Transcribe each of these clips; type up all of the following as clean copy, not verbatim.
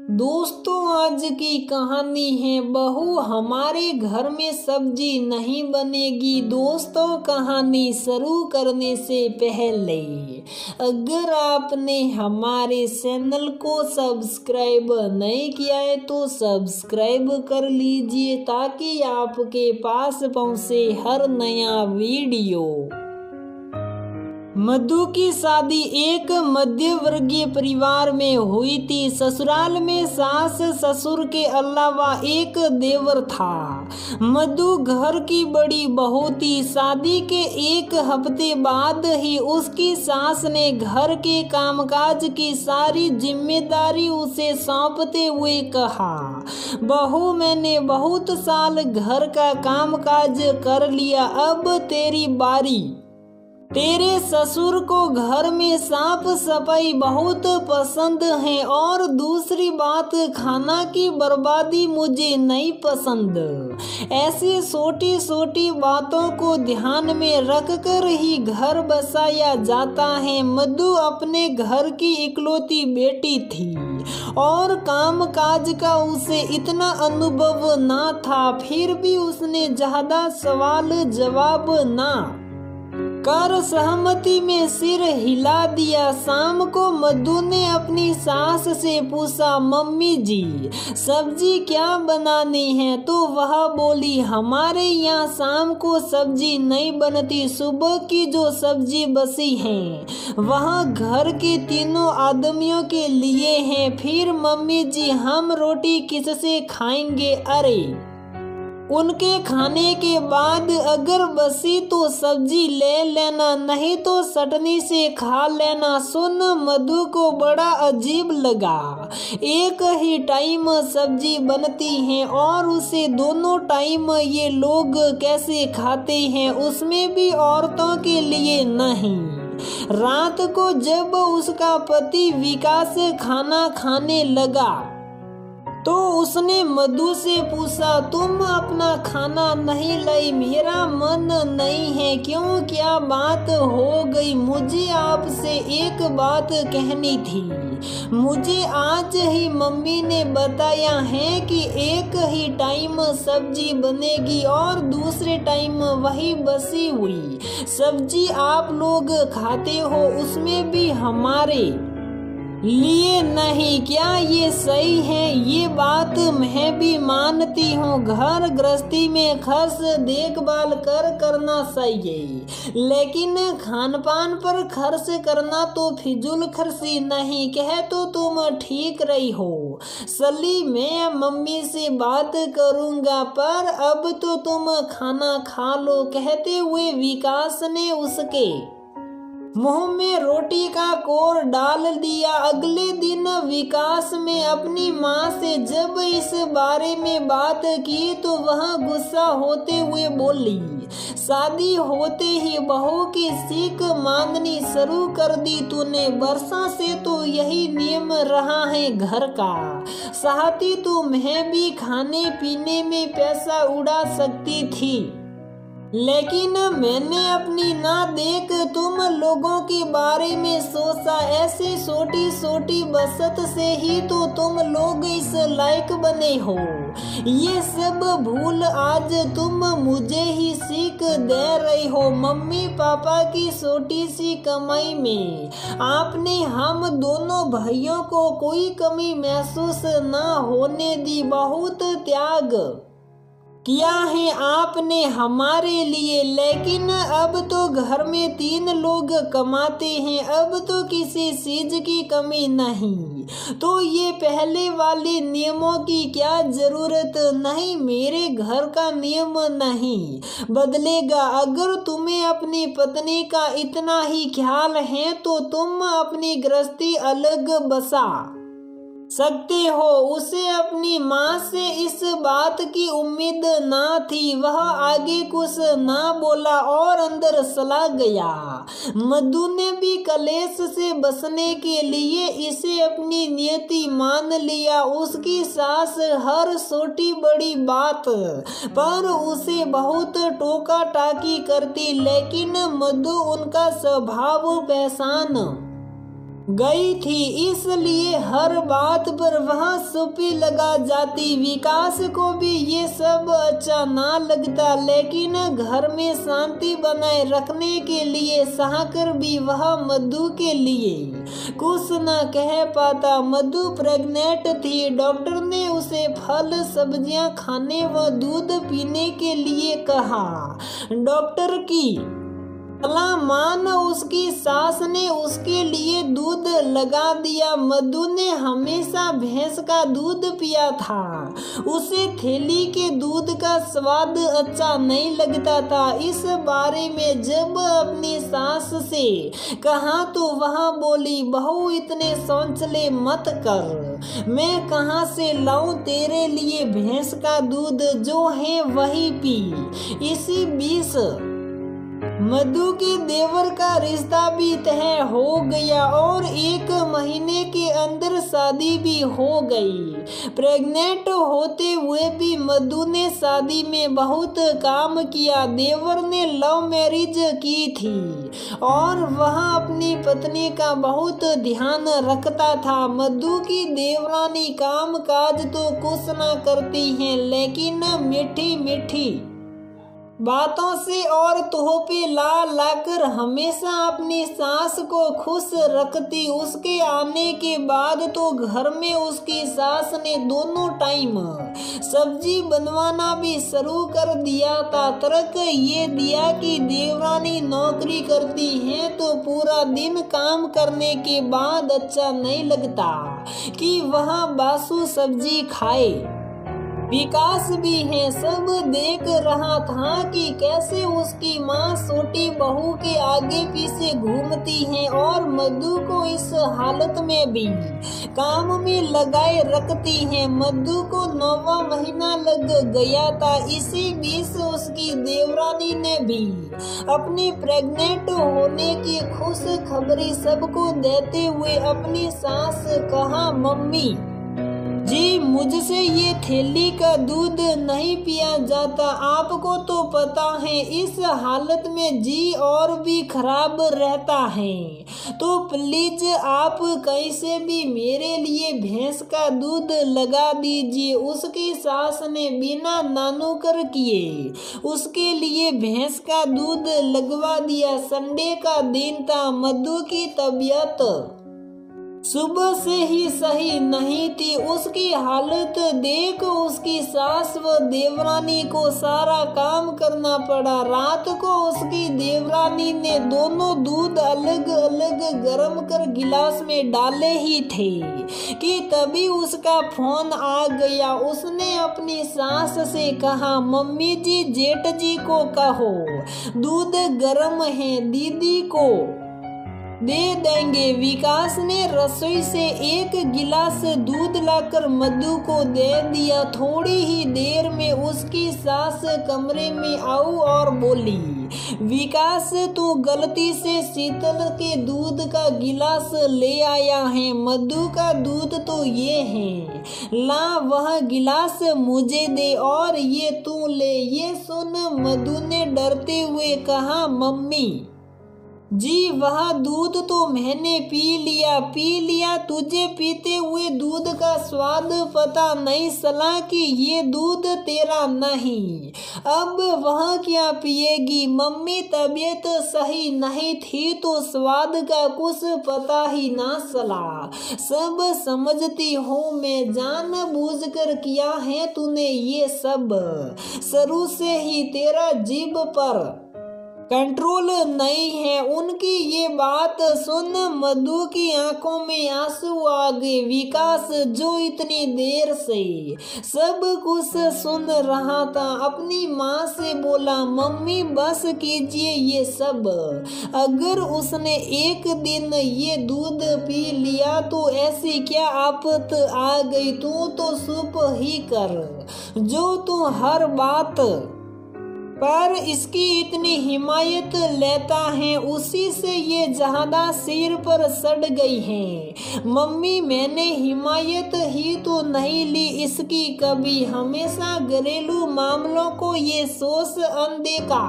दोस्तों, आज की कहानी है बहू हमारे घर में सब्जी नहीं बनेगी। दोस्तों, कहानी शुरू करने से पहले अगर आपने हमारे चैनल को सब्सक्राइब नहीं किया है तो सब्सक्राइब कर लीजिए ताकि आपके पास पहुंचे हर नया वीडियो। मधु की शादी एक मध्य वर्गीय परिवार में हुई थी। ससुराल में सास ससुर के अलावा एक देवर था। मधु घर की बड़ी बहू थी। शादी के एक हफ्ते बाद ही उसकी सास ने घर के कामकाज की सारी जिम्मेदारी उसे सौंपते हुए कहा, बहू मैंने बहुत साल घर का कामकाज कर लिया, अब तेरी बारी। तेरे ससुर को घर में साफ सफाई बहुत पसंद है और दूसरी बात, खाना की बर्बादी मुझे नहीं पसंद। ऐसी छोटी छोटी बातों को ध्यान में रखकर ही घर बसाया जाता है। मधु अपने घर की इकलौती बेटी थी और काम काज का उसे इतना अनुभव ना था, फिर भी उसने ज्यादा सवाल जवाब ना कर सहमति में सिर हिला दिया। शाम को मधु ने अपनी सास से पूछा, मम्मी जी सब्जी क्या बनानी है? तो वह बोली, हमारे यहाँ शाम को सब्जी नहीं बनती, सुबह की जो सब्जी बची है वह घर के तीनों आदमियों के लिए है। फिर मम्मी जी हम रोटी किससे खाएंगे? अरे उनके खाने के बाद अगर बसी तो सब्जी ले लेना, नहीं तो चटनी से खा लेना। सुन मधु को बड़ा अजीब लगा। एक ही टाइम सब्जी बनती है और उसे दोनों टाइम ये लोग कैसे खाते हैं, उसमें भी औरतों के लिए नहीं। रात को जब उसका पति विकास खाना खाने लगा तो उसने मधु से पूछा, तुम अपना खाना नहीं लाई? मेरा मन नहीं है। क्यों, क्या बात हो गई? मुझे आपसे एक बात कहनी थी। मुझे आज ही मम्मी ने बताया है कि एक ही टाइम सब्जी बनेगी और दूसरे टाइम वही बसी हुई सब्जी आप लोग खाते हो, उसमें भी हमारे लिए नहीं। क्या ये सही है? ये बात मैं भी मानती हूँ, घर गृहस्थी में खर्च देखभाल करना चाहिए, लेकिन खान पान पर खर्च करना तो फिजूल खर्ची नहीं। कहे तो तुम ठीक रही हो सली, मैं मम्मी से बात करूँगा, पर अब तो तुम खाना खा लो। कहते हुए विकास ने उसके मुंह में रोटी का कोर डाल दिया। अगले दिन विकास ने अपनी माँ से जब इस बारे में बात की तो वह गुस्सा होते हुए बोली, शादी होते ही बहू की सीख मांगनी शुरू कर दी तूने। वर्षा से तो यही नियम रहा है घर का। चाहती तो मैं भी खाने पीने में पैसा उड़ा सकती थी, लेकिन मैंने अपनी ना देख तुम लोगों के बारे में सोचा। ऐसी छोटी छोटी बचत से ही तो तुम लोग इस लायक बने हो। ये सब भूल आज तुम मुझे ही सीख दे रही हो। मम्मी पापा की छोटी सी कमाई में आपने हम दोनों भाइयों को कोई कमी महसूस ना होने दी। बहुत त्याग किया है आपने हमारे लिए, लेकिन अब तो घर में 3 लोग कमाते हैं, अब तो किसी चीज की कमी नहीं। तो ये पहले वाले नियमों की क्या जरूरत? नहीं, मेरे घर का नियम नहीं बदलेगा। अगर तुम्हें अपनी पत्नी का इतना ही ख्याल है तो तुम अपनी गृहस्थी अलग बसा सकते हो। उसे अपनी माँ से इस बात की उम्मीद ना थी। वह आगे कुछ ना बोला और अंदर चला गया। मधु ने भी कलेश से बचने के लिए इसे अपनी नियति मान लिया। उसकी सास हर छोटी बड़ी बात पर उसे बहुत टोका टाकी करती, लेकिन मधु उनका स्वभाव पहचान गई थी, इसलिए हर बात पर वहाँ सुपी लगा जाती। विकास को भी ये सब अच्छा ना लगता, लेकिन घर में शांति बनाए रखने के लिए सहकर भी वह मधु के लिए कुछ न कह पाता। मधु प्रेग्नेंट थी। डॉक्टर ने उसे फल सब्जियां खाने व दूध पीने के लिए कहा। डॉक्टर की सलाह मान उसकी सास ने उसके लिए दूध लगा दिया। मधु ने हमेशा भैंस का दूध पिया था। उसे थैली के दूध का स्वाद अच्छा नहीं लगता था। इस बारे में जब अपनी सास से कहा तो वह बोली, बहू इतने सोचले मत कर, मैं कहाँ से लाऊं तेरे लिए भैंस का दूध, जो है वही पी। इसी बीच मधु के देवर का रिश्ता भी तय हो गया और 1 महीने के अंदर शादी भी हो गई। प्रेग्नेंट होते हुए भी मधु ने शादी में बहुत काम किया। देवर ने लव मैरिज की थी और वह अपनी पत्नी का बहुत ध्यान रखता था। मधु की देवरानी काम काज तो कुछ न करती हैं, लेकिन मीठी मीठी बातों से और तोहफे ला लाकर हमेशा अपनी सास को खुश रखती। उसके आने के बाद तो घर में उसकी सास ने दोनों टाइम सब्जी बनवाना भी शुरू कर दिया था। तर्क ये दिया कि देवरानी नौकरी करती है तो पूरा दिन काम करने के बाद अच्छा नहीं लगता कि वह बासु सब्जी खाए। विकास भी है, सब देख रहा था कि कैसे उसकी माँ छोटी बहू के आगे पीछे घूमती है और मधु को इस हालत में भी काम में लगाए रखती है। मधु को 9वां महीना लग गया था। इसी बीच उसकी देवरानी ने भी अपने प्रेग्नेंट होने की खुश खबरी सबको देते हुए अपनी सास कहा, मम्मी जी मुझसे ये थैली का दूध नहीं पिया जाता, आपको तो पता है इस हालत में जी और भी खराब रहता है, तो प्लीज आप कैसे भी मेरे लिए भैंस का दूध लगा दीजिए। उसकी सास ने बिना नानुकर किए उसके लिए भैंस का दूध लगवा दिया। संडे का दिन था। मधु की तबीयत सुबह से ही सही नहीं थी। उसकी हालत देख उसकी सास व देवरानी को सारा काम करना पड़ा। रात को उसकी देवरानी ने दोनों दूध अलग अलग गर्म कर गिलास में डाले ही थे कि तभी उसका फोन आ गया। उसने अपनी सास से कहा, मम्मी जी जेठ जी को कहो दूध गर्म है, दीदी को दे देंगे। विकास ने रसोई से 1 गिलास दूध लाकर मधु को दे दिया। थोड़ी ही देर में उसकी सास कमरे में आई और बोली, विकास तू गलती से शीतल के दूध का गिलास ले आया है, मधु का दूध तो ये है, ला वह गिलास मुझे दे और ये तू ले। ये सुन मधु ने डरते हुए कहा, मम्मी जी वह दूध तो मैंने पी लिया, तुझे पीते हुए दूध का स्वाद पता नहीं चला कि ये दूध तेरा नहीं, अब वह क्या पिएगी। मम्मी तबीयत सही नहीं थी तो स्वाद का कुछ पता ही ना चला। सब समझती हूँ मैं, जानबूझकर किया है तूने ये सब, शुरू से ही तेरा जीभ पर कंट्रोल नहीं है। उनकी ये बात सुन मधु की आंखों में आंसू आ गए। विकास जो इतनी देर से सब कुछ सुन रहा था अपनी माँ से बोला, मम्मी बस कीजिए ये सब, अगर उसने एक दिन ये दूध पी लिया तो ऐसी क्या आफत आ गई। तू तो चुप ही कर, जो तू हर बात पर इसकी इतनी हिमायत लेता है, उसी से ये ज्यादा सिर पर सड़ गई है। मम्मी मैंने हिमायत ही तो नहीं ली इसकी कभी, हमेशा घरेलू मामलों को ये सोच अनदेखा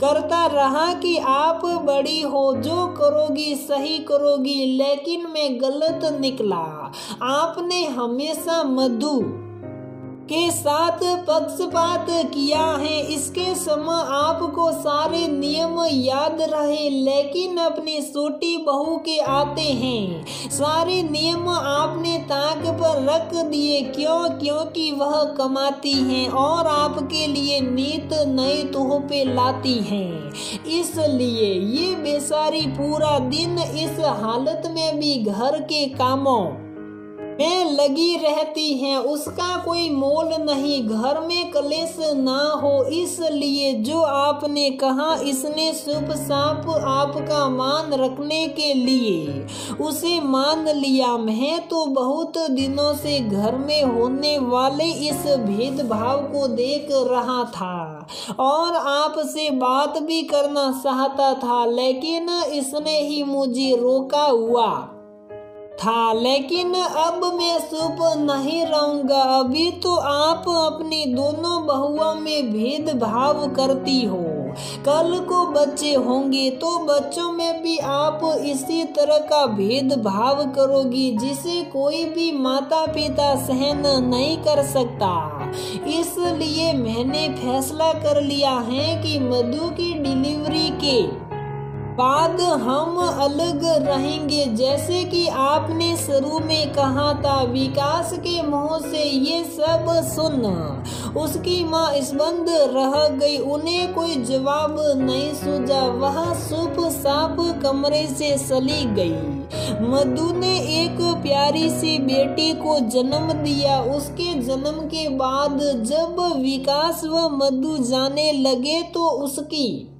करता रहा कि आप बड़ी हो, जो करोगी सही करोगी, लेकिन मैं गलत निकला। आपने हमेशा मधु के साथ पक्षपात किया है। इसके समय आपको सारे नियम याद रहे, लेकिन अपनी छोटी बहू के आते हैं सारे नियम आपने ताक पर रख दिए। क्यों? क्योंकि वह कमाती हैं और आपके लिए नित नए तोहफे लाती हैं, इसलिए ये बेचारी पूरा दिन इस हालत में भी घर के कामों में लगी रहती हैं। उसका कोई मोल नहीं, घर में कलेश ना हो, इसलिए जो आपने कहा इसने शुभ साप आपका मान रखने के लिए उसे मान लिया। मैं तो बहुत दिनों से घर में होने वाले इस भेदभाव को देख रहा था और आपसे बात भी करना चाहता था, लेकिन इसने ही मुझे रोका हुआ था। लेकिन अब मैं चुप नहीं रहूंगा। अभी तो आप अपनी दोनों बहुओं में भेदभाव करती हो, कल को बच्चे होंगे तो बच्चों में भी आप इसी तरह का भेदभाव करोगी, जिसे कोई भी माता पिता सहन नहीं कर सकता। इसलिए मैंने फैसला कर लिया है कि मधु की डिलीवरी के बाद हम अलग रहेंगे। जैसे कि आपने शुरू में कहा था। विकास के मुंह से ये सब सुन उसकी माँ स्पंद रह गई, उन्हें कोई जवाब नहीं सूझा। वह चुप साप कमरे से चली गई। मधु ने एक प्यारी सी बेटी को जन्म दिया। उसके जन्म के बाद जब विकास व मधु जाने लगे तो उसकी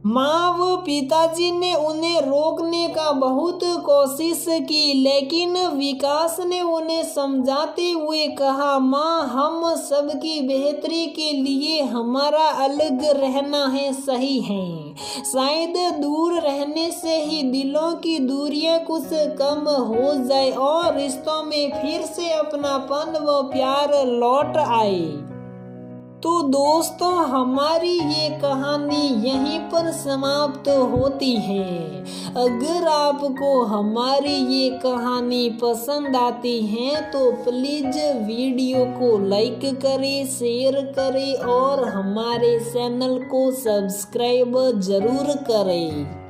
माँ व पिताजी ने उन्हें रोकने का बहुत कोशिश की, लेकिन विकास ने उन्हें समझाते हुए कहा, माँ हम सबकी बेहतरी के लिए हमारा अलग रहना है सही है। शायद दूर रहने से ही दिलों की दूरियां कुछ कम हो जाए और रिश्तों में फिर से अपनापन व प्यार लौट आए। तो दोस्तों हमारी ये कहानी यहीं पर समाप्त होती है। अगर आपको हमारी ये कहानी पसंद आती है तो प्लीज वीडियो को लाइक करें, शेयर करें और हमारे चैनल को सब्सक्राइब जरूर करें।